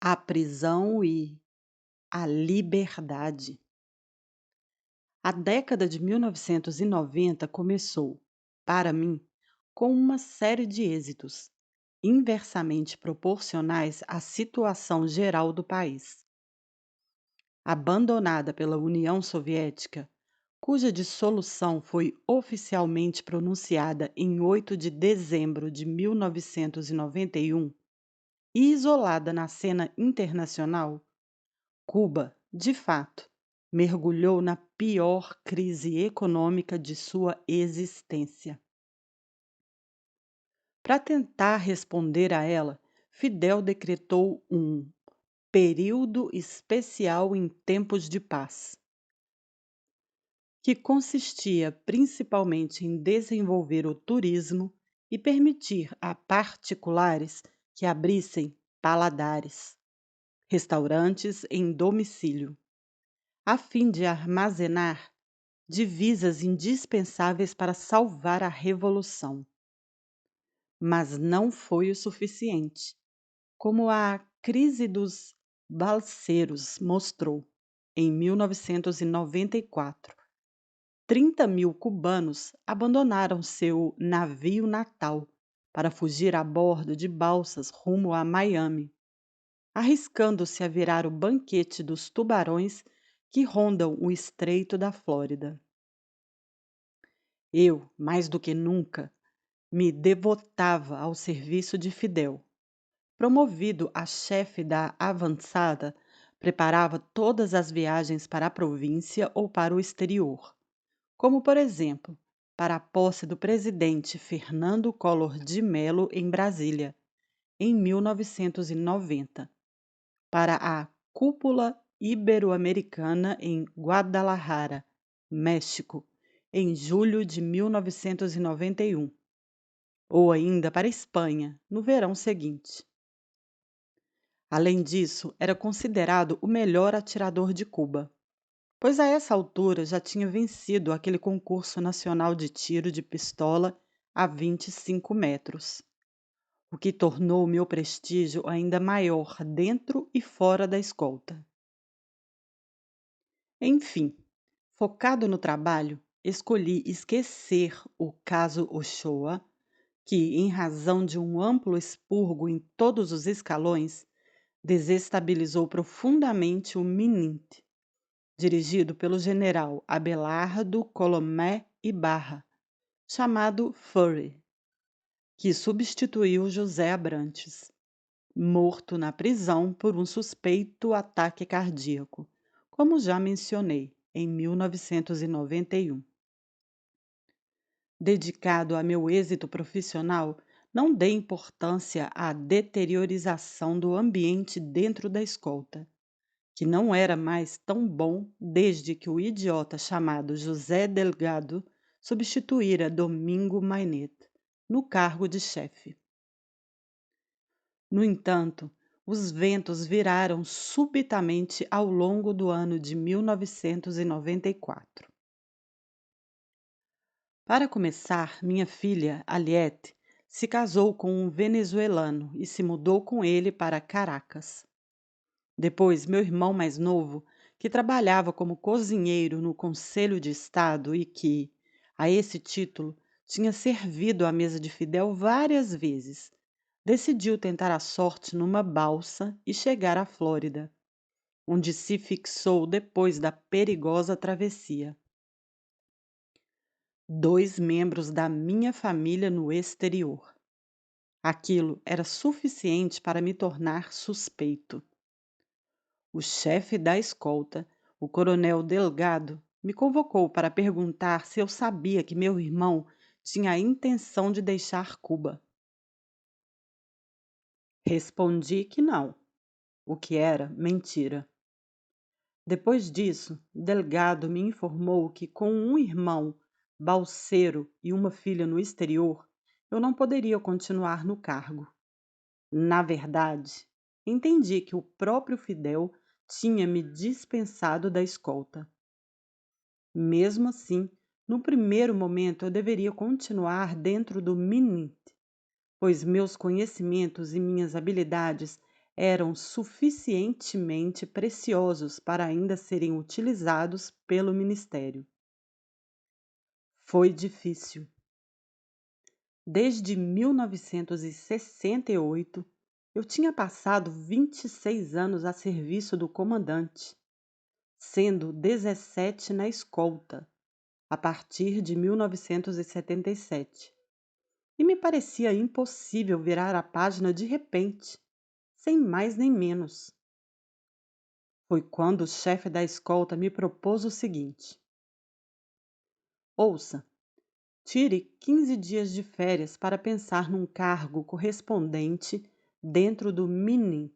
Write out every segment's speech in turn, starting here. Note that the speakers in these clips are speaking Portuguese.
A prisão e a liberdade. A década de 1990 começou, para mim, com uma série de êxitos, inversamente proporcionais à situação geral do país. Abandonada pela União Soviética, cuja dissolução foi oficialmente pronunciada em 8 de dezembro de 1991, e isolada na cena internacional, Cuba, de fato, mergulhou na pior crise econômica de sua existência. Para tentar responder a ela, Fidel decretou um período especial em tempos de paz, que consistia principalmente em desenvolver o turismo e permitir a particulares que abrissem paladares, restaurantes em domicílio, a fim de armazenar divisas indispensáveis para salvar a revolução. Mas não foi o suficiente, como a crise dos balseiros mostrou. Em 1994, 30.000 cubanos abandonaram seu navio natal para fugir a bordo de balsas rumo a Miami, arriscando-se a virar o banquete dos tubarões que rondam o Estreito da Flórida. Eu, mais do que nunca, me devotava ao serviço de Fidel. Promovido a chefe da avançada, preparava todas as viagens para a província ou para o exterior, como, por exemplo, para a posse do presidente Fernando Collor de Mello em Brasília, em 1990, para a Cúpula Ibero-Americana em Guadalajara, México, em julho de 1991, ou ainda para a Espanha, no verão seguinte. Além disso, era considerado o melhor atirador de Cuba, pois a essa altura já tinha vencido aquele concurso nacional de tiro de pistola a 25 metros, o que tornou meu prestígio ainda maior dentro e fora da escolta. Enfim, focado no trabalho, escolhi esquecer o caso Ochoa, que, em razão de um amplo expurgo em todos os escalões, desestabilizou profundamente o MNIT, dirigido pelo general Abelardo Colomé Ibarra, chamado Fury, que substituiu José Abrantes, morto na prisão por um suspeito ataque cardíaco, como já mencionei, em 1991. Dedicado a meu êxito profissional, não dei importância à deteriorização do ambiente dentro da escolta, que não era mais tão bom desde que o idiota chamado José Delgado substituíra Domingo Mainet no cargo de chefe. No entanto, os ventos viraram subitamente ao longo do ano de 1994. Para começar, minha filha, Aliette, se casou com um venezuelano e se mudou com ele para Caracas. Depois, meu irmão mais novo, que trabalhava como cozinheiro no Conselho de Estado e que, a esse título, tinha servido à mesa de Fidel várias vezes, decidiu tentar a sorte numa balsa e chegar à Flórida, onde se fixou depois da perigosa travessia. 2 membros da minha família no exterior. Aquilo era suficiente para me tornar suspeito. O chefe da escolta, o coronel Delgado, me convocou para perguntar se eu sabia que meu irmão tinha a intenção de deixar Cuba. Respondi que não, o que era mentira. Depois disso, Delgado me informou que, com um irmão, balseiro e uma filha no exterior, eu não poderia continuar no cargo. Na verdade, entendi que o próprio Fidel tinha me dispensado da escolta. Mesmo assim, no primeiro momento eu deveria continuar dentro do MNIT, pois meus conhecimentos e minhas habilidades eram suficientemente preciosos para ainda serem utilizados pelo Ministério. Foi difícil. Desde 1968, eu tinha passado 26 anos a serviço do comandante, sendo 17 na escolta, a partir de 1977. E me parecia impossível virar a página de repente, sem mais nem menos. Foi quando o chefe da escolta me propôs o seguinte: ouça, tire 15 dias de férias para pensar num cargo correspondente dentro do MINIT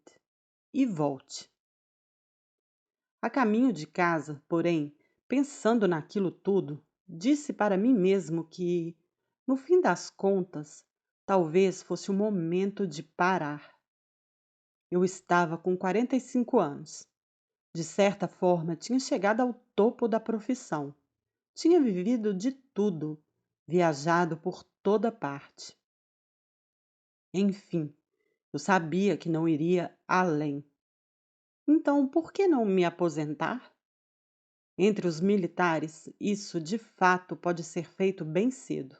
e volte. A caminho de casa, porém, pensando naquilo tudo, disse para mim mesmo que, no fim das contas, talvez fosse o momento de parar. Eu estava com 45 anos. De certa forma, tinha chegado ao topo da profissão. Tinha vivido de tudo, viajado por toda parte. Enfim, eu sabia que não iria além. Então, por que não me aposentar? Entre os militares, isso de fato pode ser feito bem cedo.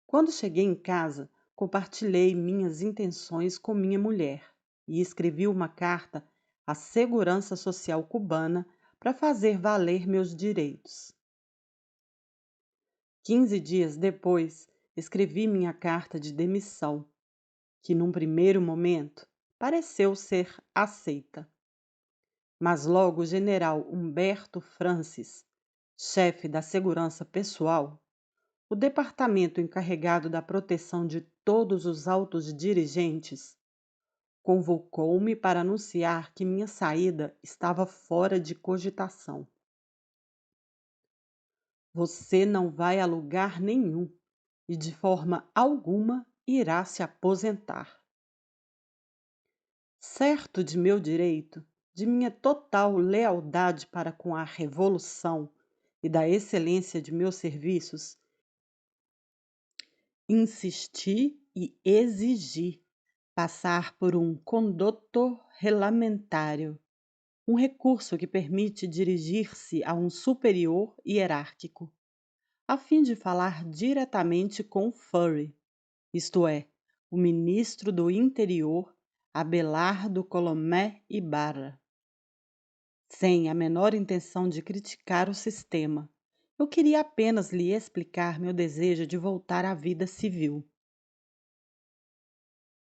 Quando cheguei em casa, compartilhei minhas intenções com minha mulher e escrevi uma carta à Segurança Social cubana para fazer valer meus direitos. 15 dias depois, escrevi minha carta de demissão, que num primeiro momento pareceu ser aceita. Mas logo o general Humberto Francis, chefe da segurança pessoal, o departamento encarregado da proteção de todos os altos dirigentes, convocou-me para anunciar que minha saída estava fora de cogitação. Você não vai a lugar nenhum e de forma alguma irá se aposentar. Certo de meu direito, de minha total lealdade para com a revolução e da excelência de meus serviços, insisti e exigi passar por um conduto relamentário, um recurso que permite dirigir-se a um superior hierárquico, a fim de falar diretamente com Furry, isto é, o ministro do Interior, Abelardo Colomé Ibarra. Sem a menor intenção de criticar o sistema, eu queria apenas lhe explicar meu desejo de voltar à vida civil.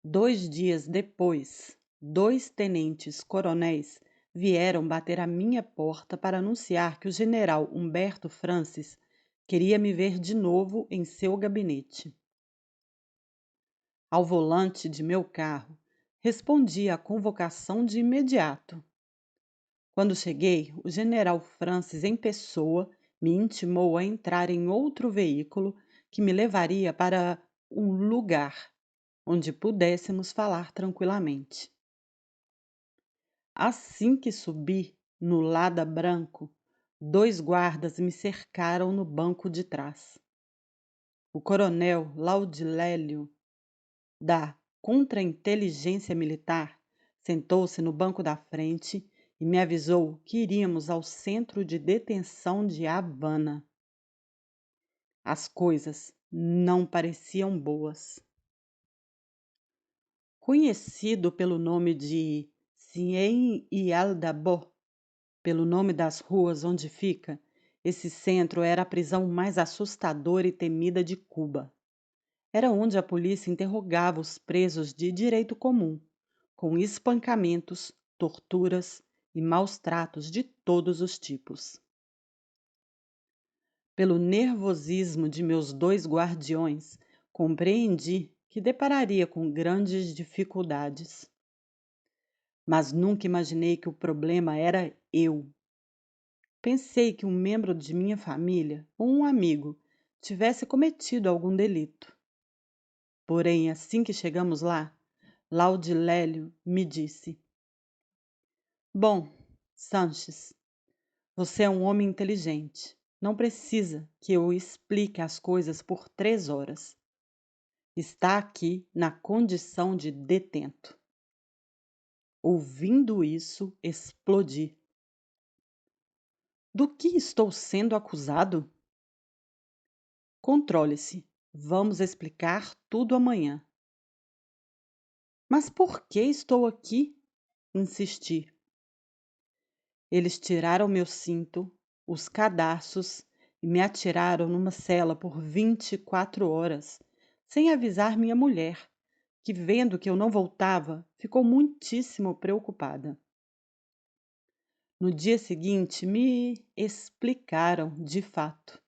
2 dias depois, 2 tenentes-coronéis vieram bater à minha porta para anunciar que o general Humberto Francis queria me ver de novo em seu gabinete. Ao volante de meu carro, respondi à convocação de imediato. Quando cheguei, o general Francis em pessoa me intimou a entrar em outro veículo que me levaria para um lugar onde pudéssemos falar tranquilamente. Assim que subi no Lada Branco, 2 guardas me cercaram no banco de trás. O coronel Laudilélio, da Contra-Inteligência Militar, sentou-se no banco da frente e me avisou que iríamos ao centro de detenção de Havana. As coisas não pareciam boas. Conhecido pelo nome de Cien y Aldabó, pelo nome das ruas onde fica, esse centro era a prisão mais assustadora e temida de Cuba. Era onde a polícia interrogava os presos de direito comum, com espancamentos, torturas e maus-tratos de todos os tipos. Pelo nervosismo de meus 2 guardiões, compreendi que depararia com grandes dificuldades. Mas nunca imaginei que o problema era eu. Pensei que um membro de minha família ou um amigo tivesse cometido algum delito. Porém, assim que chegamos lá, Laudilélio me disse: Bom, Sanches, você é um homem inteligente. Não precisa que eu explique as coisas por 3 horas. Está aqui na condição de detento. Ouvindo isso, explodi. Do que estou sendo acusado? Controle-se. Vamos explicar tudo amanhã. Mas por que estou aqui? Insisti. Eles tiraram meu cinto, os cadarços e me atiraram numa cela por 24 horas, sem avisar minha mulher, que, vendo que eu não voltava, ficou muitíssimo preocupada. No dia seguinte, me explicaram, de fato,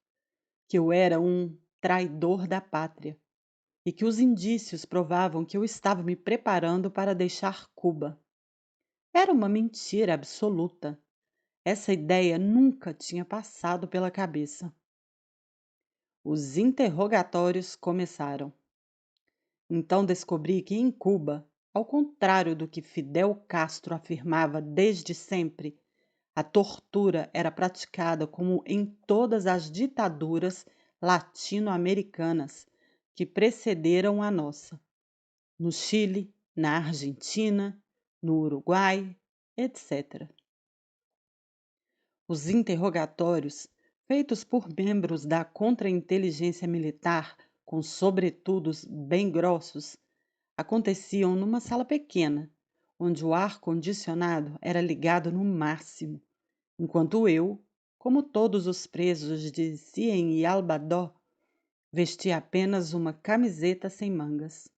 que eu era um traidor da pátria e que os indícios provavam que eu estava me preparando para deixar Cuba. Era uma mentira absoluta. Essa ideia nunca tinha passado pela cabeça. Os interrogatórios começaram. Então descobri que em Cuba, ao contrário do que Fidel Castro afirmava desde sempre, a tortura era praticada como em todas as ditaduras latino-americanas que precederam a nossa, no Chile, na Argentina, no Uruguai, etc. Os interrogatórios, feitos por membros da contra-inteligência militar com sobretudos bem grossos, aconteciam numa sala pequena, onde o ar-condicionado era ligado no máximo, enquanto eu, como todos os presos de Cien e Albadó, vestia apenas uma camiseta sem mangas.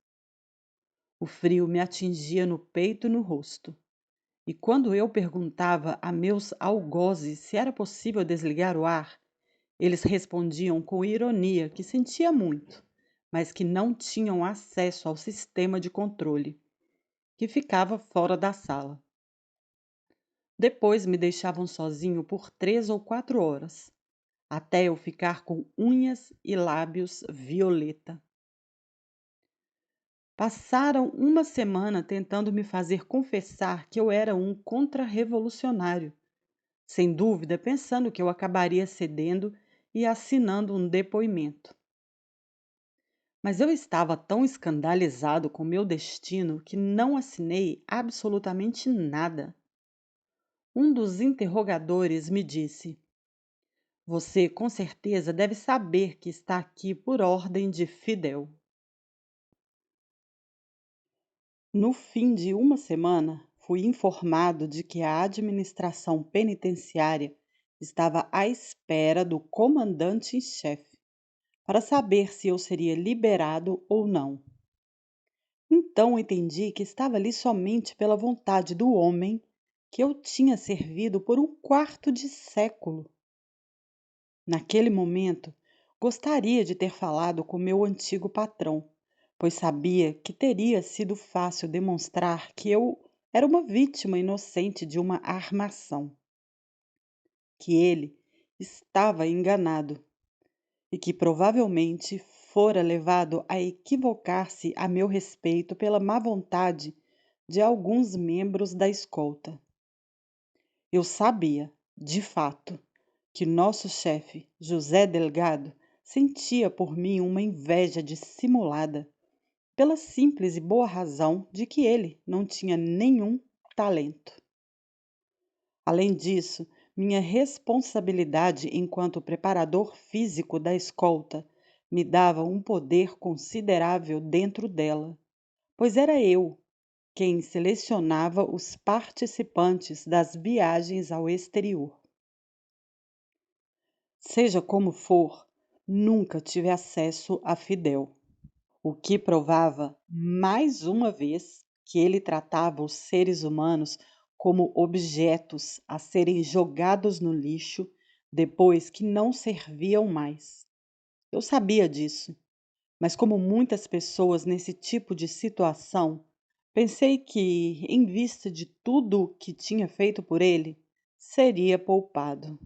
O frio me atingia no peito e no rosto. E quando eu perguntava a meus algozes se era possível desligar o ar, eles respondiam com ironia que sentia muito, mas que não tinham acesso ao sistema de controle, que ficava fora da sala. Depois me deixavam sozinho por 3 ou 4 horas, até eu ficar com unhas e lábios violeta. Passaram uma semana tentando me fazer confessar que eu era um contra-revolucionário, sem dúvida pensando que eu acabaria cedendo e assinando um depoimento. Mas eu estava tão escandalizado com meu destino que não assinei absolutamente nada. Um dos interrogadores me disse: Você com certeza deve saber que está aqui por ordem de Fidel. No fim de uma semana, fui informado de que a administração penitenciária estava à espera do comandante em chefe para saber se eu seria liberado ou não. Então entendi que estava ali somente pela vontade do homem que eu tinha servido por 1/4 de século. Naquele momento, gostaria de ter falado com meu antigo patrão, pois sabia que teria sido fácil demonstrar que eu era uma vítima inocente de uma armação, que ele estava enganado e que provavelmente fora levado a equivocar-se a meu respeito pela má vontade de alguns membros da escolta. Eu sabia, de fato, que nosso chefe, José Delgado, sentia por mim uma inveja dissimulada, pela simples e boa razão de que ele não tinha nenhum talento. Além disso, minha responsabilidade enquanto preparador físico da escolta me dava um poder considerável dentro dela, pois era eu quem selecionava os participantes das viagens ao exterior. Seja como for, nunca tive acesso a Fidel, o que provava, mais uma vez, que ele tratava os seres humanos como objetos a serem jogados no lixo depois que não serviam mais. Eu sabia disso, mas como muitas pessoas nesse tipo de situação, pensei que, em vista de tudo o que tinha feito por ele, seria poupado.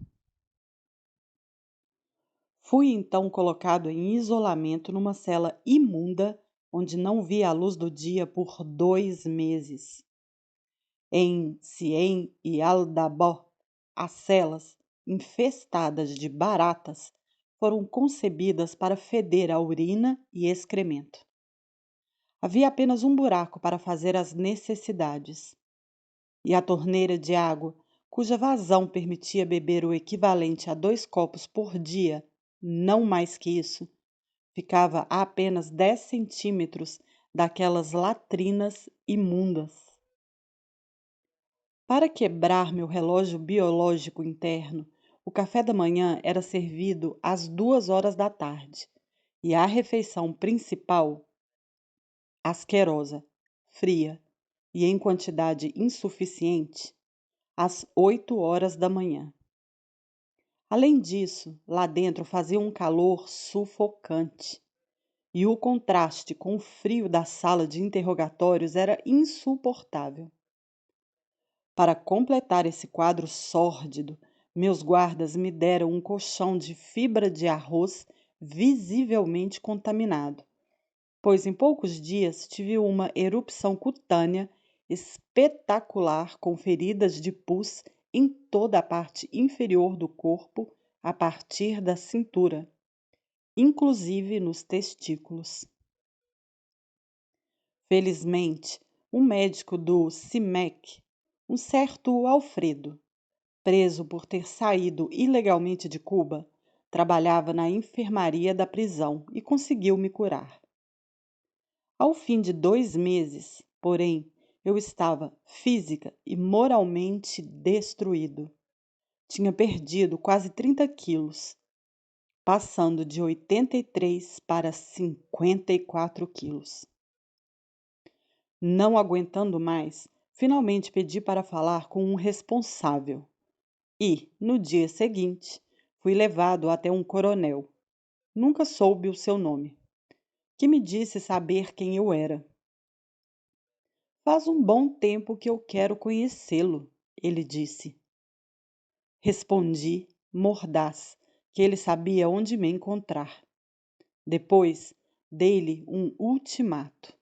Fui então colocado em isolamento numa cela imunda onde não vi a luz do dia por 2 meses. Em Cien e Aldabó, as celas, infestadas de baratas, foram concebidas para feder a urina e excremento. Havia apenas um buraco para fazer as necessidades. e a torneira de água, cuja vazão permitia beber o equivalente a 2 copos por dia, não mais que isso, ficava a apenas 10 centímetros daquelas latrinas imundas. Para quebrar meu relógio biológico interno, o café da manhã era servido às 2 horas da tarde e a refeição principal, asquerosa, fria e em quantidade insuficiente, às 8 horas da manhã. Além disso, lá dentro fazia um calor sufocante e o contraste com o frio da sala de interrogatórios era insuportável. Para completar esse quadro sórdido, meus guardas me deram um colchão de fibra de arroz visivelmente contaminado, pois em poucos dias tive uma erupção cutânea espetacular com feridas de pus em toda a parte inferior do corpo a partir da cintura, inclusive nos testículos. Felizmente, um médico do CIMEC, um certo Alfredo, preso por ter saído ilegalmente de Cuba, trabalhava na enfermaria da prisão e conseguiu me curar. Ao fim de 2 meses, porém, eu estava física e moralmente destruído. Tinha perdido quase 30 quilos, passando de 83 para 54 quilos. Não aguentando mais, finalmente pedi para falar com um responsável e, no dia seguinte, fui levado até um coronel. Nunca soube o seu nome, que me disse saber quem eu era. Faz um bom tempo que eu quero conhecê-lo, ele disse. Respondi, mordaz, que ele sabia onde me encontrar. Depois, dei-lhe um ultimato.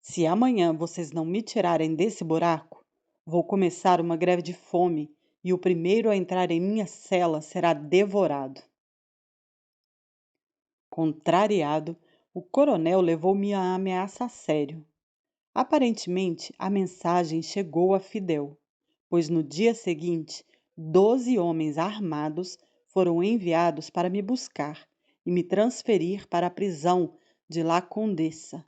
Se amanhã vocês não me tirarem desse buraco, vou começar uma greve de fome e o primeiro a entrar em minha cela será devorado. Contrariado, o coronel levou minha ameaça a sério. Aparentemente, a mensagem chegou a Fidel, pois no dia seguinte, 12 homens armados foram enviados para me buscar e me transferir para a prisão de La Condesa,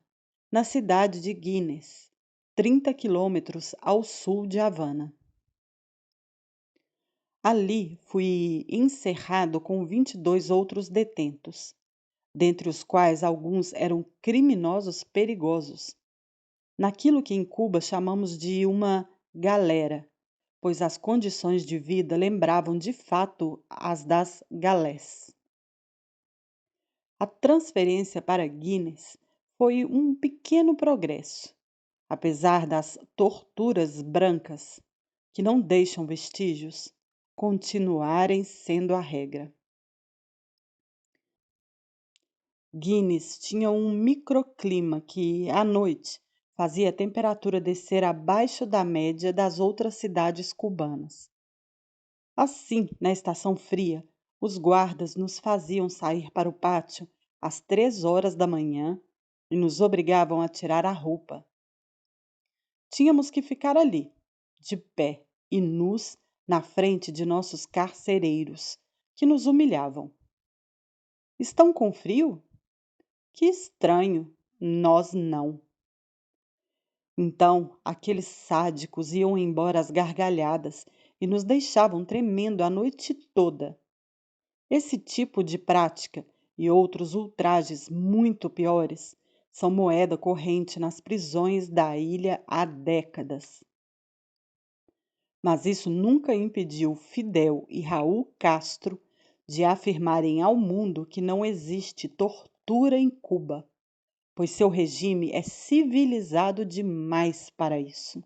na cidade de Guinness, 30 quilômetros ao sul de Havana. Ali fui encerrado com 22 outros detentos, dentre os quais alguns eram criminosos perigosos, naquilo que em Cuba chamamos de uma galera, pois as condições de vida lembravam de fato as das galés. A transferência para Guinness foi um pequeno progresso, apesar das torturas brancas, que não deixam vestígios, continuarem sendo a regra. Guinness tinha um microclima que, à noite, fazia a temperatura descer abaixo da média das outras cidades cubanas. Assim, na estação fria, os guardas nos faziam sair para o pátio às 3 horas da manhã e nos obrigavam a tirar a roupa. Tínhamos que ficar ali, de pé e nus, na frente de nossos carcereiros, que nos humilhavam. Estão com frio? Que estranho, nós não. Então, aqueles sádicos iam embora às gargalhadas e nos deixavam tremendo a noite toda. Esse tipo de prática e outros ultrajes muito piores são moeda corrente nas prisões da ilha há décadas. Mas isso nunca impediu Fidel e Raul Castro de afirmarem ao mundo que não existe tortura em Cuba, pois seu regime é civilizado demais para isso.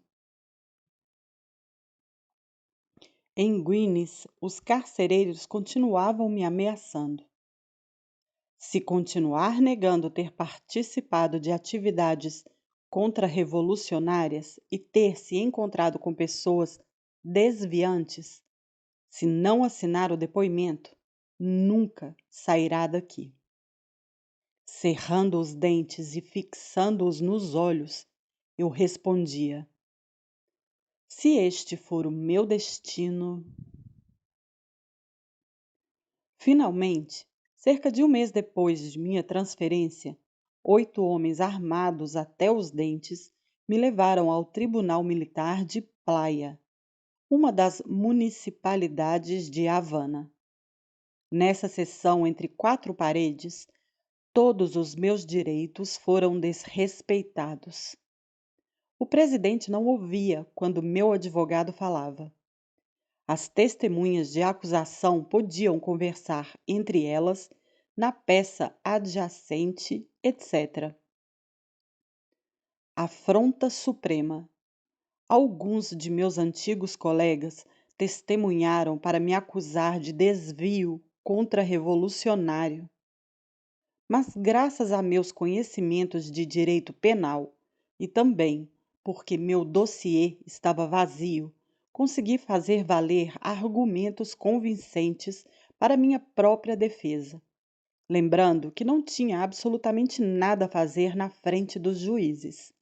Em Guinness, os carcereiros continuavam me ameaçando. Se continuar negando ter participado de atividades contra-revolucionárias e ter se encontrado com pessoas desviantes, se não assinar o depoimento, nunca sairá daqui. Cerrando os dentes e fixando-os nos olhos, eu respondia: Se este for o meu destino. Finalmente, cerca de um mês depois de minha transferência, 8 homens armados até os dentes me levaram ao Tribunal Militar de Playa, uma das municipalidades de Havana. Nessa sessão entre quatro paredes, todos os meus direitos foram desrespeitados. O presidente não ouvia quando meu advogado falava. As testemunhas de acusação podiam conversar entre elas na peça adjacente, etc. Afronta suprema. Alguns de meus antigos colegas testemunharam para me acusar de desvio contra-revolucionário. Mas graças a meus conhecimentos de direito penal e também porque meu dossiê estava vazio, consegui fazer valer argumentos convincentes para minha própria defesa, lembrando que não tinha absolutamente nada a fazer na frente dos juízes,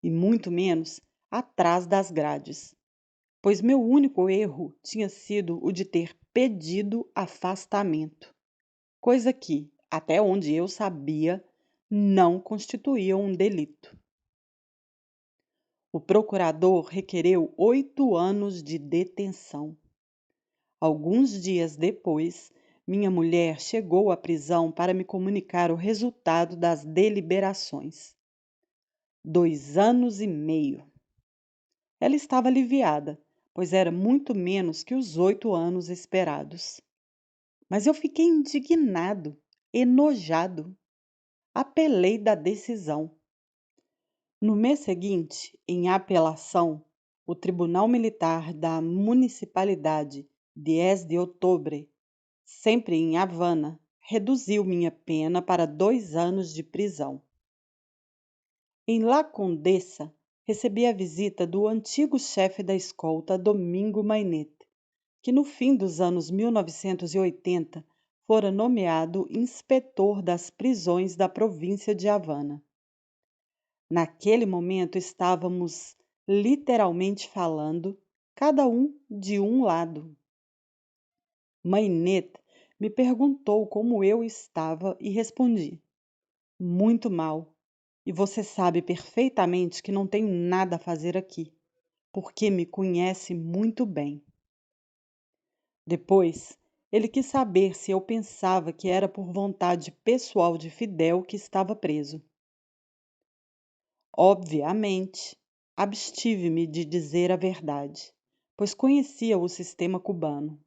e muito menos atrás das grades, pois meu único erro tinha sido o de ter pedido afastamento, coisa que, até onde eu sabia, não constituía um delito. O procurador requereu 8 anos de detenção. Alguns dias depois, minha mulher chegou à prisão para me comunicar o resultado das deliberações. 2 anos e meio. Ela estava aliviada, pois era muito menos que os 8 anos esperados. Mas eu fiquei indignado, enojado. Apelei da decisão. No mês seguinte, em apelação, o Tribunal Militar da Municipalidade 10 de Outubro, sempre em Havana, reduziu minha pena para 2 anos de prisão. Em La Condessa, recebi a visita do antigo chefe da escolta, Domingo Mainet, que no fim dos anos 1980 fora nomeado inspetor das prisões da província de Havana. Naquele momento estávamos literalmente falando, cada um de um lado. Mainet me perguntou como eu estava e respondi: muito mal. E você sabe perfeitamente que não tenho nada a fazer aqui, porque me conhece muito bem. Depois, ele quis saber se eu pensava que era por vontade pessoal de Fidel que estava preso. Obviamente, abstive-me de dizer a verdade, pois conhecia o sistema cubano.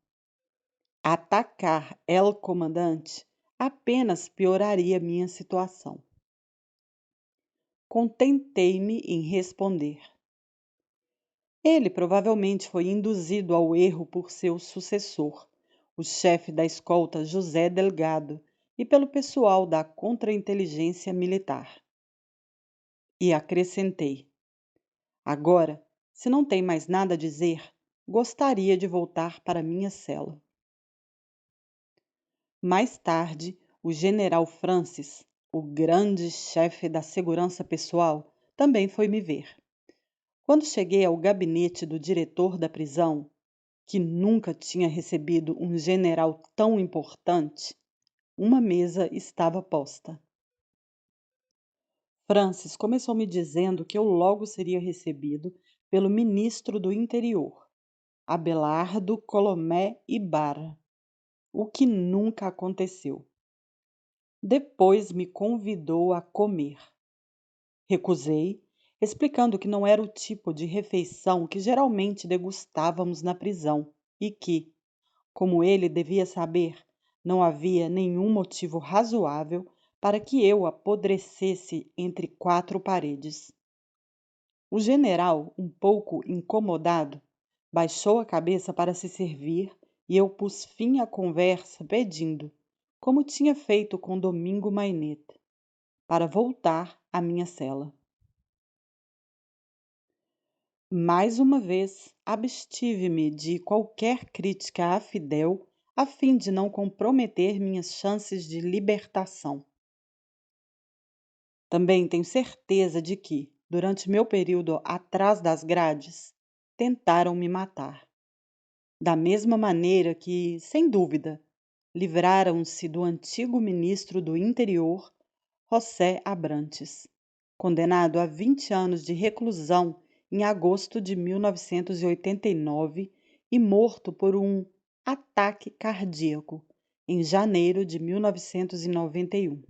Atacar El Comandante apenas pioraria minha situação. Contentei-me em responder. Ele provavelmente foi induzido ao erro por seu sucessor, o chefe da escolta José Delgado, e pelo pessoal da contra-inteligência militar. E acrescentei: agora, se não tem mais nada a dizer, gostaria de voltar para minha cela. Mais tarde, o general Francis, o grande chefe da segurança pessoal, também foi me ver. Quando cheguei ao gabinete do diretor da prisão, que nunca tinha recebido um general tão importante, uma mesa estava posta. Francis começou me dizendo que eu logo seria recebido pelo ministro do Interior, Abelardo Colomé Ibarra, o que nunca aconteceu. Depois me convidou a comer. Recusei, explicando que não era o tipo de refeição que geralmente degustávamos na prisão e que, como ele devia saber, não havia nenhum motivo razoável para que eu apodrecesse entre quatro paredes. O general, um pouco incomodado, baixou a cabeça para se servir e eu pus fim à conversa pedindo, como tinha feito com Domingo Mainet, para voltar à minha cela. Mais uma vez, abstive-me de qualquer crítica a Fidel a fim de não comprometer minhas chances de libertação. Também tenho certeza de que, durante meu período atrás das grades, tentaram me matar. Da mesma maneira que, sem dúvida, livraram-se do antigo ministro do Interior, José Abrantes, condenado a 20 anos de reclusão em agosto de 1989 e morto por um ataque cardíaco em janeiro de 1991.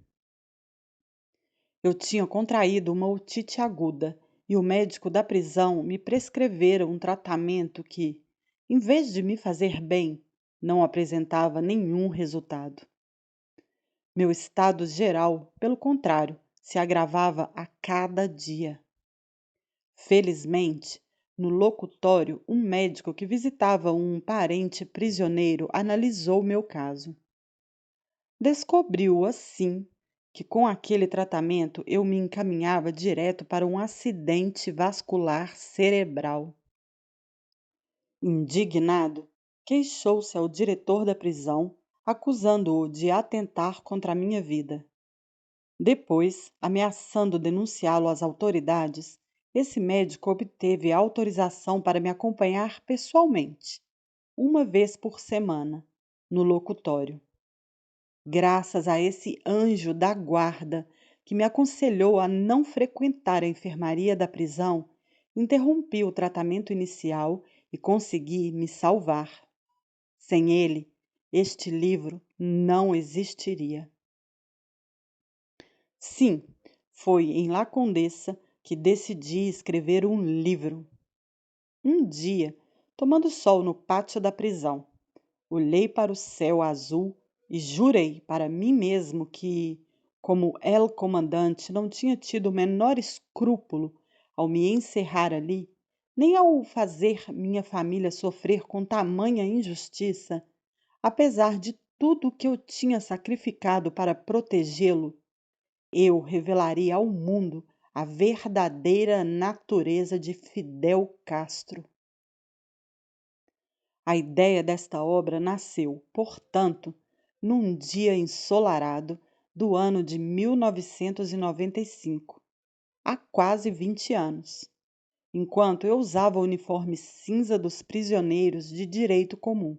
Eu tinha contraído uma otite aguda e o médico da prisão me prescrevera um tratamento que, em vez de me fazer bem, não apresentava nenhum resultado. Meu estado geral, pelo contrário, se agravava a cada dia. Felizmente, no locutório, um médico que visitava um parente prisioneiro analisou meu caso. Descobriu, assim, que com aquele tratamento eu me encaminhava direto para um acidente vascular cerebral. Indignado, queixou-se ao diretor da prisão, acusando-o de atentar contra a minha vida. Depois, ameaçando denunciá-lo às autoridades, esse médico obteve autorização para me acompanhar pessoalmente, uma vez por semana, no locutório. Graças a esse anjo da guarda que me aconselhou a não frequentar a enfermaria da prisão, interrompi o tratamento inicial e consegui me salvar. Sem ele, este livro não existiria. Sim, foi em La Condessa que decidi escrever um livro. Um dia, tomando sol no pátio da prisão, olhei para o céu azul e jurei para mim mesmo que, como El Comandante não tinha tido o menor escrúpulo ao me encerrar ali, nem ao fazer minha família sofrer com tamanha injustiça, apesar de tudo o que eu tinha sacrificado para protegê-lo, eu revelaria ao mundo a verdadeira natureza de Fidel Castro. A ideia desta obra nasceu, portanto, num dia ensolarado do ano de 1995, há quase 20 anos, enquanto eu usava o uniforme cinza dos prisioneiros de direito comum,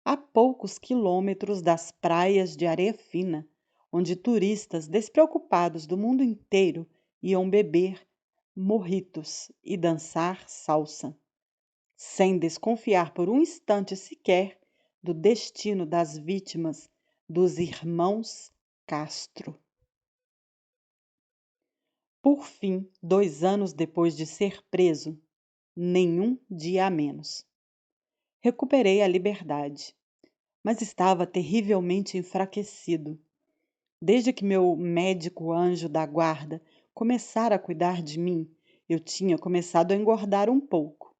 a poucos quilômetros das praias de areia fina, onde turistas despreocupados do mundo inteiro iam beber mojitos e dançar salsa, sem desconfiar por um instante sequer do destino das vítimas dos irmãos Castro. Por fim, 2 anos depois de ser preso, nenhum dia a menos, recuperei a liberdade, mas estava terrivelmente enfraquecido. Desde que meu médico anjo da guarda começara a cuidar de mim, eu tinha começado a engordar um pouco.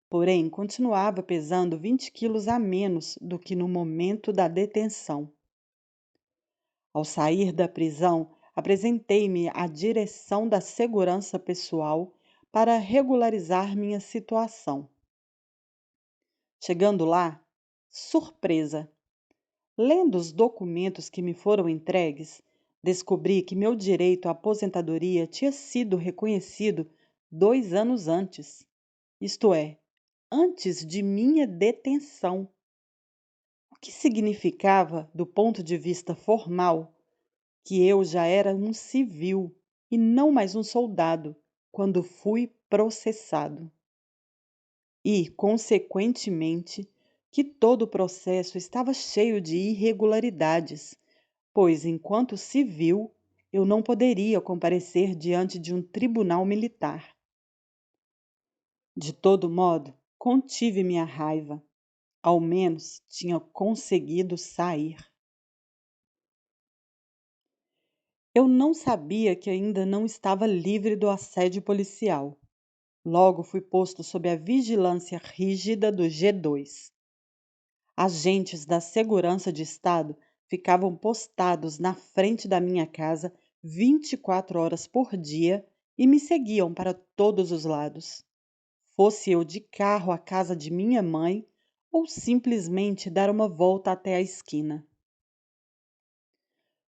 Porém, continuava pesando 20 quilos a menos do que no momento da detenção. Ao sair da prisão, apresentei-me à direção da segurança pessoal para regularizar minha situação. Chegando lá, surpresa! Lendo os documentos que me foram entregues, descobri que meu direito à aposentadoria tinha sido reconhecido 2 anos antes, isto é, antes de minha detenção. O que significava, do ponto de vista formal, que eu já era um civil e não mais um soldado quando fui processado. E, consequentemente, que todo o processo estava cheio de irregularidades, pois, enquanto civil, eu não poderia comparecer diante de um tribunal militar. De todo modo, contive minha raiva. Ao menos tinha conseguido sair. Eu não sabia que ainda não estava livre do assédio policial. Logo fui posto sob a vigilância rígida do G2. Agentes da Segurança de Estado ficavam postados na frente da minha casa 24 horas por dia e me seguiam para todos os lados. Fosse eu de carro à casa de minha mãe ou simplesmente dar uma volta até a esquina.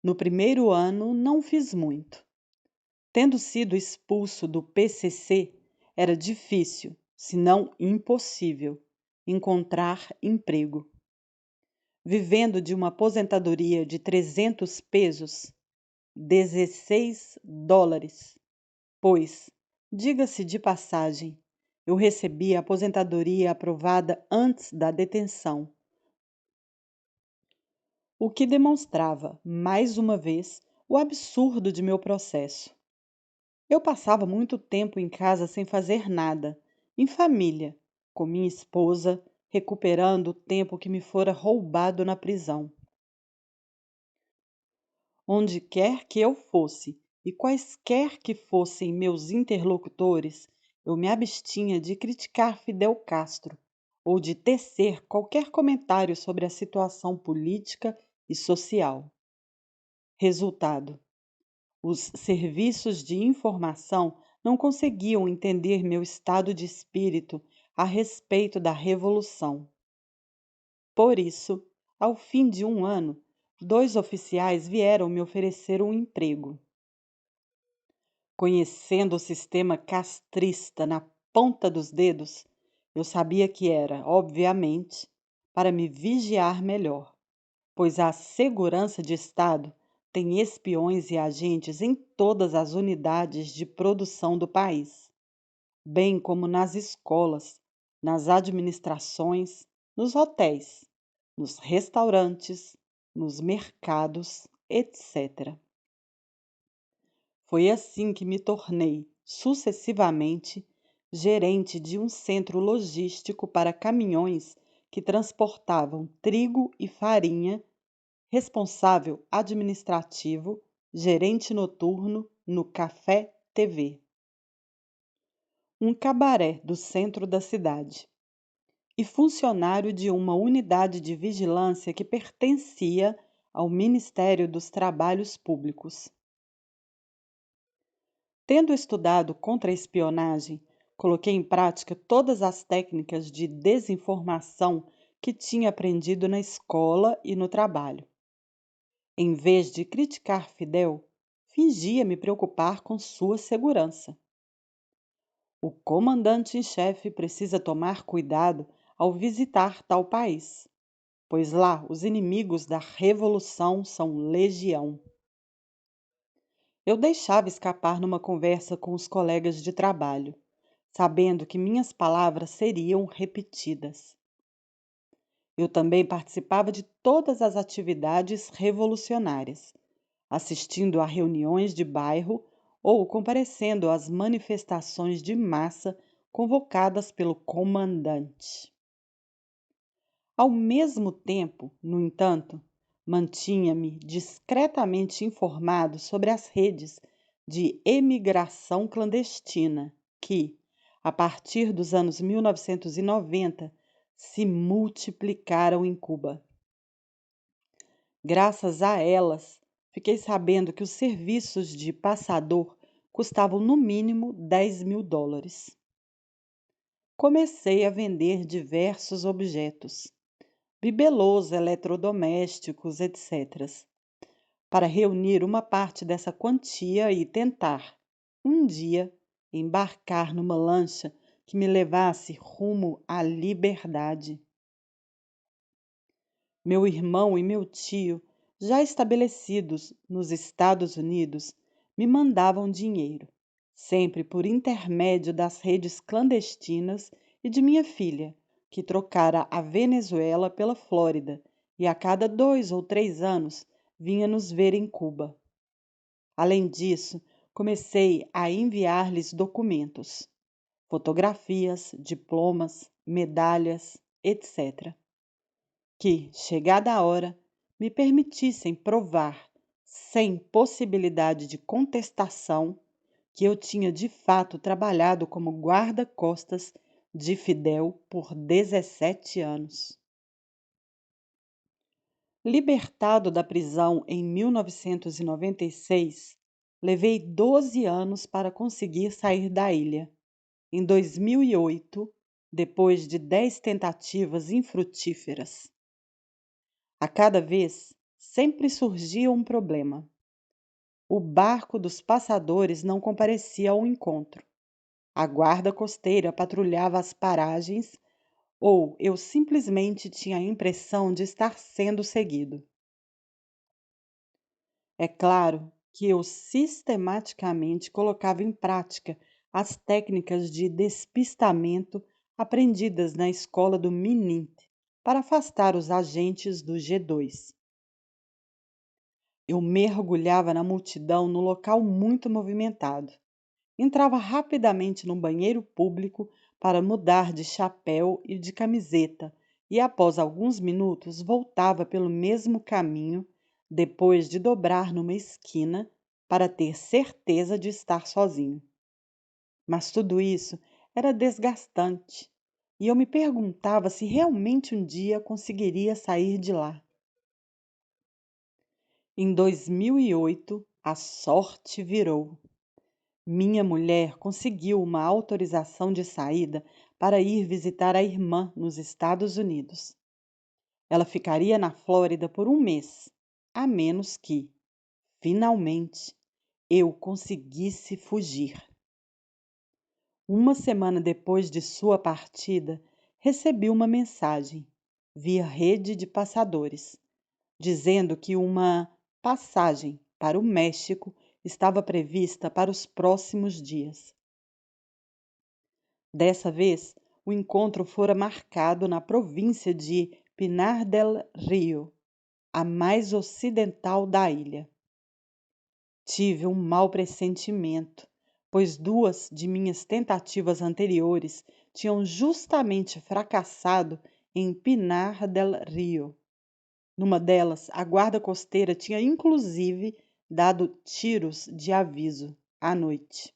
No primeiro ano, não fiz muito. Tendo sido expulso do PCC, era difícil, se não impossível, encontrar emprego. Vivendo de uma aposentadoria de 300 pesos, 16 dólares, pois, diga-se de passagem, eu recebi a aposentadoria aprovada antes da detenção, o que demonstrava, mais uma vez, o absurdo de meu processo. Eu passava muito tempo em casa sem fazer nada, em família, com minha esposa, recuperando o tempo que me fora roubado na prisão. Onde quer que eu fosse, e quaisquer que fossem meus interlocutores, eu me abstinha de criticar Fidel Castro ou de tecer qualquer comentário sobre a situação política e social. Resultado: os serviços de informação não conseguiam entender meu estado de espírito a respeito da revolução. Por isso, ao fim de um ano, 2 oficiais vieram me oferecer um emprego. Conhecendo o sistema castrista na ponta dos dedos, eu sabia que era, obviamente, para me vigiar melhor, pois a segurança de Estado tem espiões e agentes em todas as unidades de produção do país, bem como nas escolas, nas administrações, nos hotéis, nos restaurantes, nos mercados, etc. Foi assim que me tornei, sucessivamente, gerente de um centro logístico para caminhões que transportavam trigo e farinha, responsável administrativo, gerente noturno no Café TV, um cabaré do centro da cidade, e funcionário de uma unidade de vigilância que pertencia ao Ministério dos Trabalhos Públicos. Tendo estudado contra-espionagem, coloquei em prática todas as técnicas de desinformação que tinha aprendido na escola e no trabalho. Em vez de criticar Fidel, fingia me preocupar com sua segurança. O comandante em chefe precisa tomar cuidado ao visitar tal país, pois lá os inimigos da revolução são legião. Eu deixava escapar numa conversa com os colegas de trabalho, sabendo que minhas palavras seriam repetidas. Eu também participava de todas as atividades revolucionárias, assistindo a reuniões de bairro ou comparecendo às manifestações de massa convocadas pelo comandante. Ao mesmo tempo, no entanto, mantinha-me discretamente informado sobre as redes de emigração clandestina que, a partir dos anos 1990, se multiplicaram em Cuba. Graças a elas, fiquei sabendo que os serviços de passador custavam no mínimo 10 mil dólares. Comecei a vender diversos objetos, bibelôs, eletrodomésticos, etc., para reunir uma parte dessa quantia e tentar, um dia, embarcar numa lancha que me levasse rumo à liberdade. Meu irmão e meu tio, já estabelecidos nos Estados Unidos, me mandavam dinheiro, sempre por intermédio das redes clandestinas e de minha filha, que trocara a Venezuela pela Flórida e a cada 2 ou 3 anos vinha nos ver em Cuba. Além disso, comecei a enviar-lhes documentos, fotografias, diplomas, medalhas, etc., que, chegada a hora, me permitissem provar, sem possibilidade de contestação, que eu tinha de fato trabalhado como guarda-costas de Fidel por 17 anos. Libertado da prisão em 1996, levei 12 anos para conseguir sair da ilha. Em 2008, depois de 10 tentativas infrutíferas. A cada vez, sempre surgia um problema. O barco dos passadores não comparecia ao encontro. a guarda costeira patrulhava as paragens ou eu simplesmente tinha a impressão de estar sendo seguido. É claro que eu sistematicamente colocava em prática as técnicas de despistamento aprendidas na escola do Minint para afastar os agentes do G2. Eu mergulhava na multidão no local muito movimentado. Entrava rapidamente no banheiro público para mudar de chapéu e de camiseta, e após alguns minutos voltava pelo mesmo caminho, depois de dobrar numa esquina para ter certeza de estar sozinho. Mas tudo isso era desgastante, e eu me perguntava se realmente um dia conseguiria sair de lá. Em 2008, a sorte virou. Minha mulher conseguiu uma autorização de saída para ir visitar a irmã nos Estados Unidos. Ela ficaria na Flórida por um mês, a menos que, finalmente, eu conseguisse fugir. Uma semana depois de sua partida, recebi uma mensagem, via rede de passadores, dizendo que uma passagem para o México estava prevista para os próximos dias. Dessa vez, o encontro fora marcado na província de Pinar del Rio, a mais ocidental da ilha. Tive um mau pressentimento, pois duas de minhas tentativas anteriores tinham justamente fracassado em Pinar del Rio. Numa delas, a guarda costeira tinha inclusive dado tiros de aviso à noite.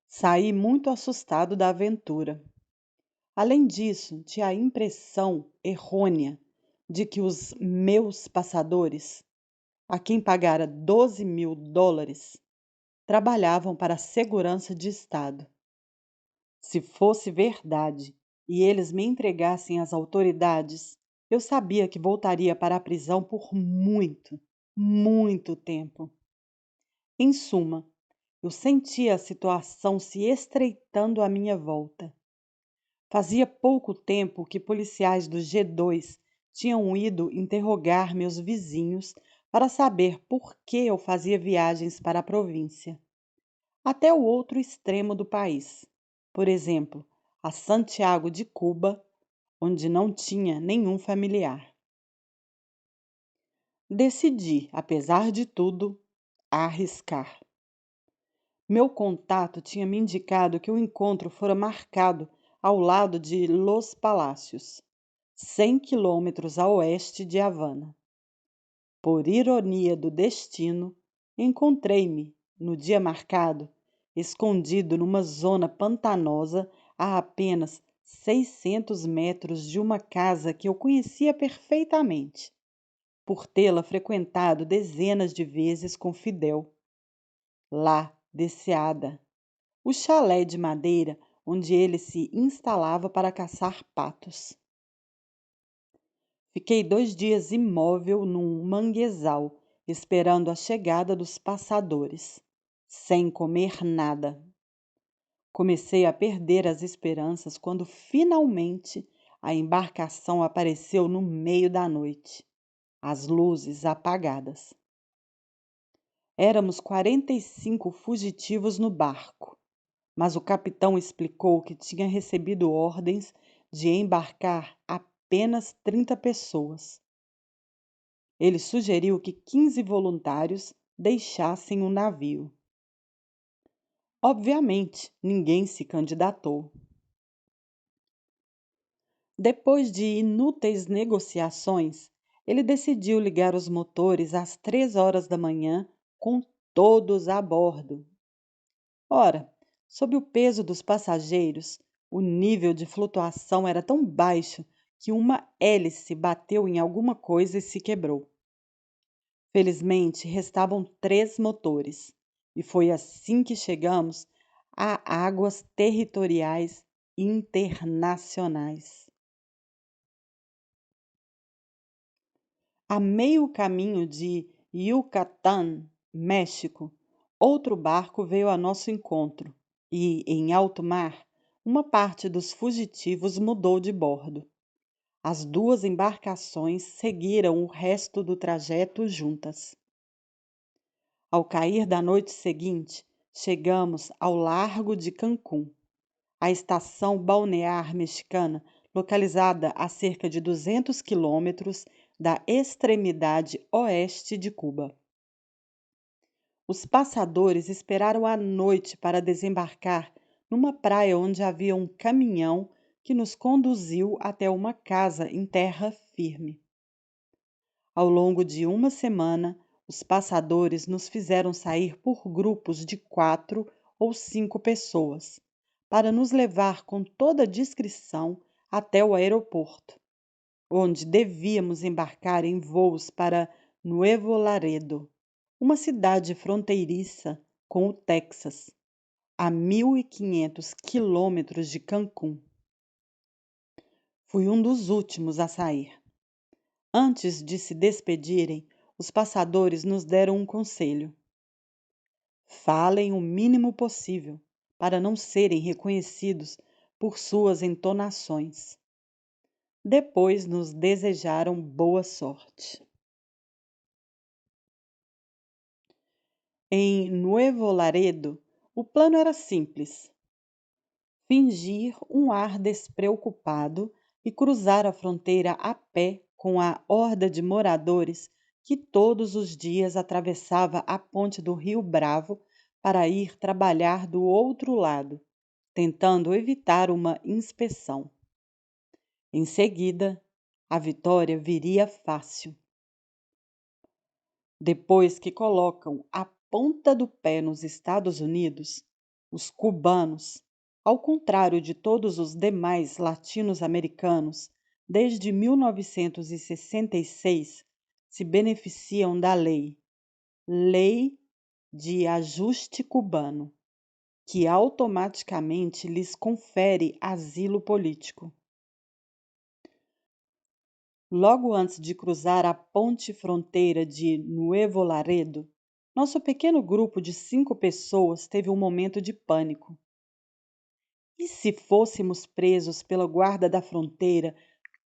Saí muito assustado da aventura. Além disso, tinha a impressão errônea de que os meus passadores, a quem pagara $12.000, trabalhavam para a segurança de Estado. Se fosse verdade e eles me entregassem às autoridades, eu sabia que voltaria para a prisão por muito, muito tempo. Em suma, eu sentia a situação se estreitando à minha volta. Fazia pouco tempo que policiais do G2 tinham ido interrogar meus vizinhos para saber por que eu fazia viagens para a província, até o outro extremo do país, por exemplo, a Santiago de Cuba, onde não tinha nenhum familiar. Decidi, apesar de tudo, arriscar. Meu contato tinha me indicado que o encontro fora marcado ao lado de Los Palácios, 100 quilômetros a oeste de Havana. Por ironia do destino, encontrei-me, no dia marcado, escondido numa zona pantanosa a apenas 600 metros de uma casa que eu conhecia perfeitamente, por tê-la frequentado dezenas de vezes com Fidel. Lá, Deseada, o chalé de madeira onde ele se instalava para caçar patos. Fiquei 2 dias imóvel num manguezal, esperando a chegada dos passadores, sem comer nada. Comecei a perder as esperanças quando finalmente a embarcação apareceu no meio da noite, as luzes apagadas. Éramos 45 fugitivos no barco, mas o capitão explicou que tinha recebido ordens de embarcar apenas 30 pessoas. Ele sugeriu que 15 voluntários deixassem o navio. Obviamente, ninguém se candidatou. Depois de inúteis negociações, ele decidiu ligar os motores às 3 horas da manhã com todos a bordo. Ora, sob o peso dos passageiros, o nível de flutuação era tão baixo que uma hélice bateu em alguma coisa e se quebrou. Felizmente, restavam 3 motores, e foi assim que chegamos a águas territoriais internacionais. A meio caminho de Yucatán, México, outro barco veio a nosso encontro, e, em alto mar, uma parte dos fugitivos mudou de bordo. As duas embarcações seguiram o resto do trajeto juntas. Ao cair da noite seguinte, chegamos ao Largo de Cancún, a estação balnear mexicana localizada a cerca de 200 quilômetros da extremidade oeste de Cuba. Os passadores esperaram a noite para desembarcar numa praia onde havia um caminhão que nos conduziu até uma casa em terra firme. Ao longo de uma semana, os passadores nos fizeram sair por grupos de 4 ou 5 pessoas, para nos levar com toda discrição até o aeroporto, onde devíamos embarcar em voos para Nuevo Laredo, uma cidade fronteiriça com o Texas, a 1.500 quilômetros de Cancún. Fui um dos últimos a sair. Antes de se despedirem, os passadores nos deram um conselho: falem o mínimo possível, para não serem reconhecidos por suas entonações. Depois nos desejaram boa sorte. Em Nuevo Laredo, o plano era simples: fingir um ar despreocupado e cruzar a fronteira a pé com a horda de moradores que todos os dias atravessava a ponte do Rio Bravo para ir trabalhar do outro lado, tentando evitar uma inspeção. Em seguida, a vitória viria fácil. Depois que colocam a ponta do pé nos Estados Unidos, os cubanos, ao contrário de todos os demais latinos-americanos, desde 1966, se beneficiam da Lei de Ajuste Cubano, que automaticamente lhes confere asilo político. Logo antes de cruzar a ponte fronteira de Nuevo Laredo, nosso pequeno grupo de 5 pessoas teve um momento de pânico. E se fôssemos presos pela guarda da fronteira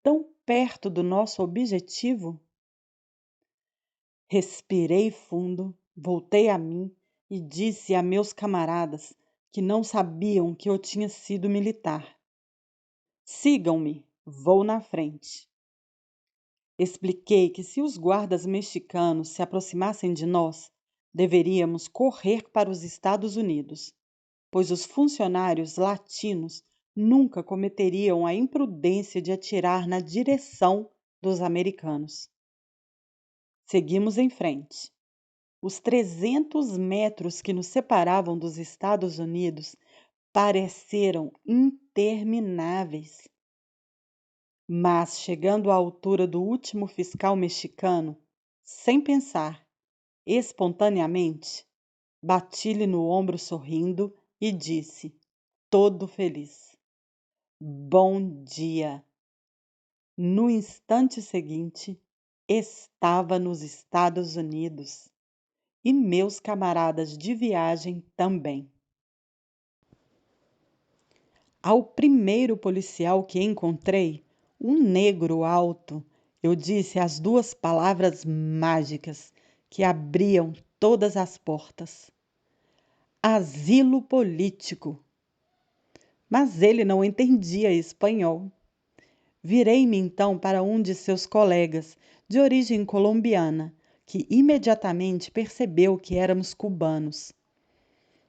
tão perto do nosso objetivo? Respirei fundo, voltei a mim e disse a meus camaradas que não sabiam que eu tinha sido militar: sigam-me, vou na frente. Expliquei que se os guardas mexicanos se aproximassem de nós, deveríamos correr para os Estados Unidos, pois os funcionários latinos nunca cometeriam a imprudência de atirar na direção dos americanos. Seguimos em frente. Os 300 metros que nos separavam dos Estados Unidos pareceram intermináveis. Mas, chegando à altura do último fiscal mexicano, sem pensar, espontaneamente, bati-lhe no ombro sorrindo e disse, todo feliz: bom dia! No instante seguinte, estava nos Estados Unidos e meus camaradas de viagem também. Ao primeiro policial que encontrei, um negro alto, eu disse as 2 palavras mágicas que abriam todas as portas: asilo político. Mas ele não entendia espanhol. Virei-me então para um de seus colegas, de origem colombiana, que imediatamente percebeu que éramos cubanos.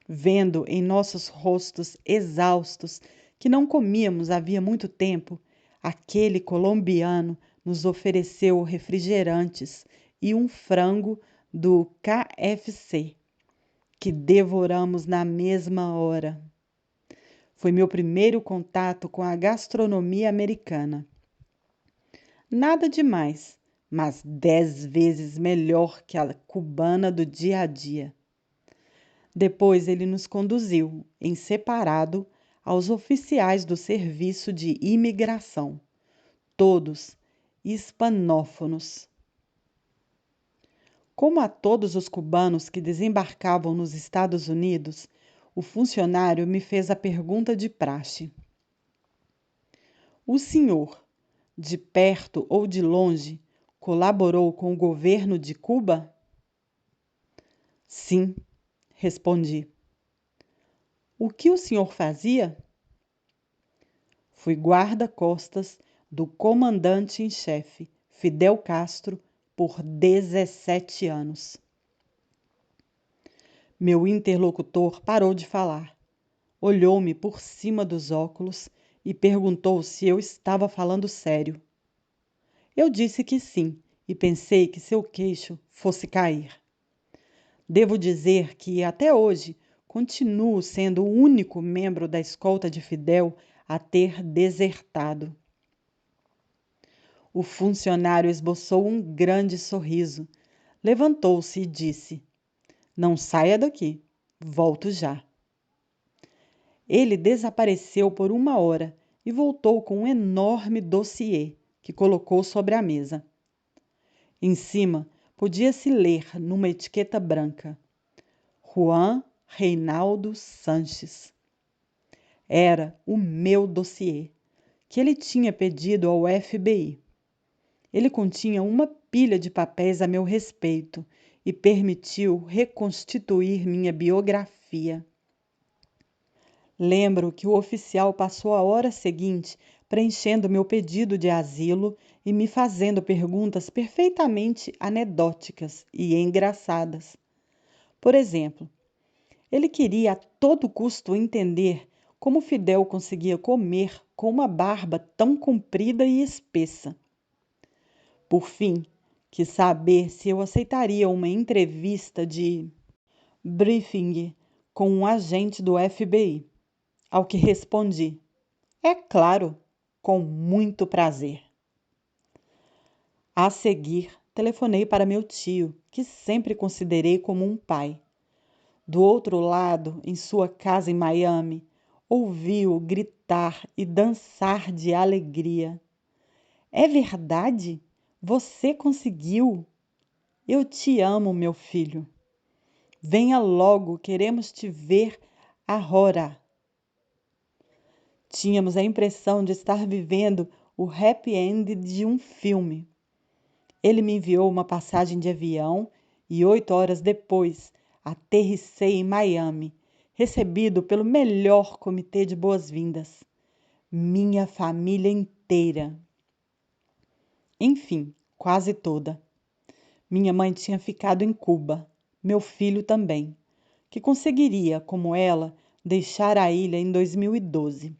Vendo em nossos rostos exaustos que não comíamos havia muito tempo, aquele colombiano nos ofereceu refrigerantes e um frango do KFC, que devoramos na mesma hora. Foi meu primeiro contato com a gastronomia americana. Nada demais, mas 10 vezes melhor que a cubana do dia a dia. Depois ele nos conduziu, em separado, aos oficiais do serviço de imigração, todos hispanófonos. Como a todos os cubanos que desembarcavam nos Estados Unidos, o funcionário me fez a pergunta de praxe: o senhor, de perto ou de longe, colaborou com o governo de Cuba? Sim, respondi. O que o senhor fazia? Fui guarda-costas do comandante em chefe, Fidel Castro, por 17 anos. Meu interlocutor parou de falar, olhou-me por cima dos óculos e perguntou se eu estava falando sério. Eu disse que sim e pensei que seu queixo fosse cair. Devo dizer que, até hoje, continuo sendo o único membro da escolta de Fidel a ter desertado. O funcionário esboçou um grande sorriso, levantou-se e disse: Não saia daqui, volto já. Ele desapareceu por 1 hora e voltou com um enorme dossiê que colocou sobre a mesa. Em cima, podia-se ler numa etiqueta branca: Juan Reinaldo Sanches. Era o meu dossiê, que ele tinha pedido ao FBI. Ele continha uma pilha de papéis a meu respeito e permitiu reconstituir minha biografia. Lembro que o oficial passou a hora seguinte preenchendo meu pedido de asilo e me fazendo perguntas perfeitamente anedóticas e engraçadas. Por exemplo, ele queria a todo custo entender como Fidel conseguia comer com uma barba tão comprida e espessa. Por fim, quis saber se eu aceitaria uma entrevista de briefing com um agente do FBI, ao que respondi: é claro, com muito prazer. A seguir, telefonei para meu tio, que sempre considerei como um pai. Do outro lado, em sua casa em Miami, ouvi-o gritar e dançar de alegria. É verdade? Você conseguiu? Eu te amo, meu filho. Venha logo, queremos te ver agora. Tínhamos a impressão de estar vivendo o happy end de um filme. Ele me enviou uma passagem de avião e 8 horas depois aterrissei em Miami, recebido pelo melhor comitê de boas-vindas. Minha família inteira. Enfim, quase toda. Minha mãe tinha ficado em Cuba, meu filho também, que conseguiria, como ela, deixar a ilha em 2012.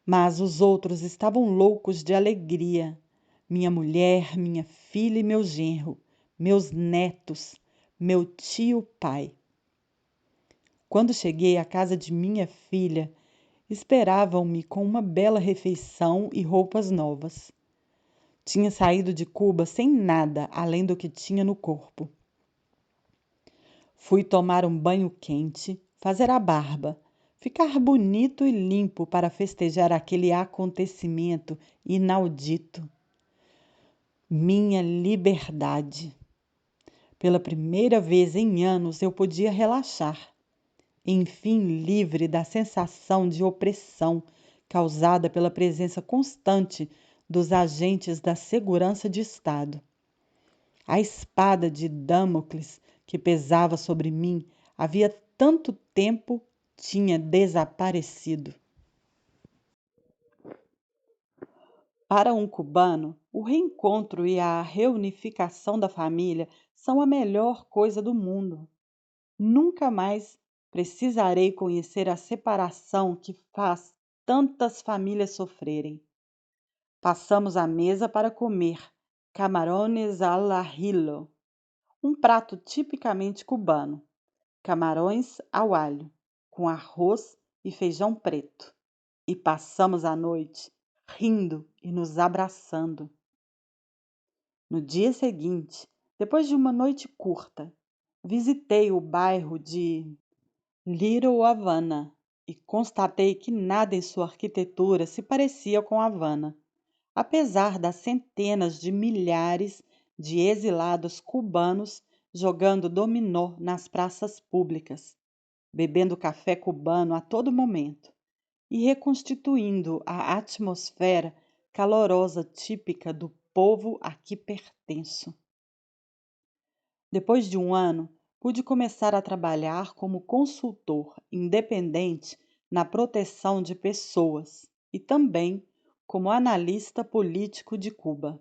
Mas os outros estavam loucos de alegria. Minha mulher, minha filha e meu genro, meus netos, meu tio-pai. Quando cheguei à casa de minha filha, esperavam-me com uma bela refeição e roupas novas. Tinha saído de Cuba sem nada além do que tinha no corpo. Fui tomar um banho quente, fazer a barba, ficar bonito e limpo para festejar aquele acontecimento inaudito. Minha liberdade. Pela primeira vez em anos eu podia relaxar, enfim livre da sensação de opressão causada pela presença constante dos agentes da segurança de Estado. A espada de Damocles que pesava sobre mim havia tanto tempo tinha desaparecido. Para um cubano, o reencontro e a reunificação da família são a melhor coisa do mundo. Nunca mais precisarei conhecer a separação que faz tantas famílias sofrerem. Passamos à mesa para comer camarones al ajillo, um prato tipicamente cubano, camarões ao alho, com arroz e feijão preto. E passamos a noite rindo e nos abraçando. No dia seguinte, depois de uma noite curta, visitei o bairro de Little Havana e constatei que nada em sua arquitetura se parecia com Havana, apesar das centenas de milhares de exilados cubanos jogando dominó nas praças públicas. bebendo café cubano a todo momento e reconstituindo a atmosfera calorosa típica do povo a que pertenço. Depois de um ano, pude começar a trabalhar como consultor independente na proteção de pessoas e também como analista político de Cuba.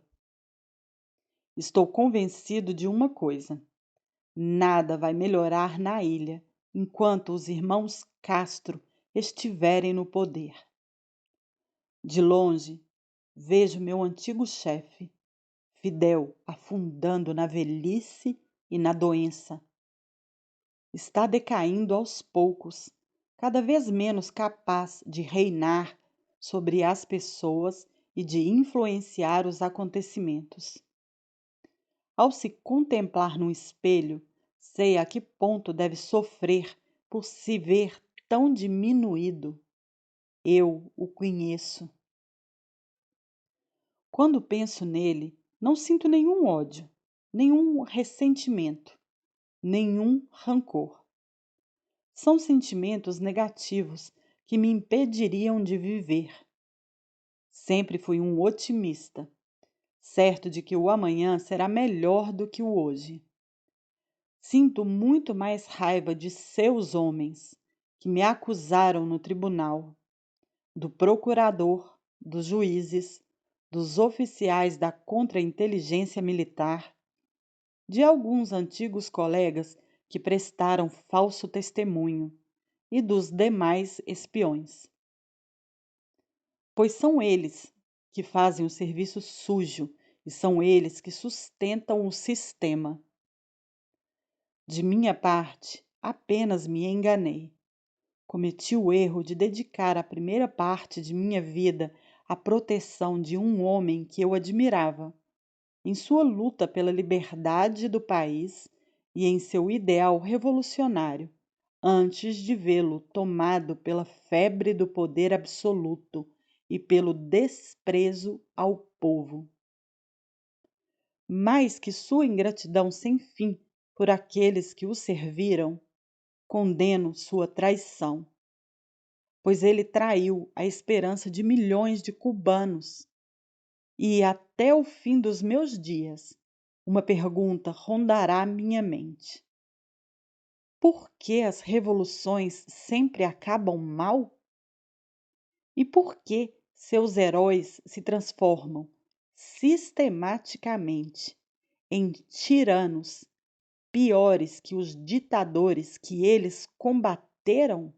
Estou convencido de uma coisa: nada vai melhorar na ilha enquanto os irmãos Castro estiverem no poder. De longe, vejo meu antigo chefe, Fidel, afundando na velhice e na doença. Está decaindo aos poucos, cada vez menos capaz de reinar sobre as pessoas e de influenciar os acontecimentos. Ao se contemplar no espelho, sei a que ponto deve sofrer por se ver tão diminuído. Eu o conheço. Quando penso nele, não sinto nenhum ódio, nenhum ressentimento, nenhum rancor. São sentimentos negativos que me impediriam de viver. Sempre fui um otimista, certo de que o amanhã será melhor do que o hoje. Sinto muito mais raiva de seus homens, que me acusaram no tribunal, do procurador, dos juízes, dos oficiais da contra-inteligência militar, de alguns antigos colegas que prestaram falso testemunho e dos demais espiões. Pois são eles que fazem o serviço sujo e são eles que sustentam o sistema. De minha parte, apenas me enganei. Cometi o erro de dedicar a primeira parte de minha vida à proteção de um homem que eu admirava, em sua luta pela liberdade do país e em seu ideal revolucionário, antes de vê-lo tomado pela febre do poder absoluto e pelo desprezo ao povo. Mais que sua ingratidão sem fim por aqueles que o serviram, condeno sua traição, pois ele traiu a esperança de milhões de cubanos. E até o fim dos meus dias, uma pergunta rondará minha mente: por que as revoluções sempre acabam mal? E por que seus heróis se transformam sistematicamente em tiranos piores que os ditadores que eles combateram?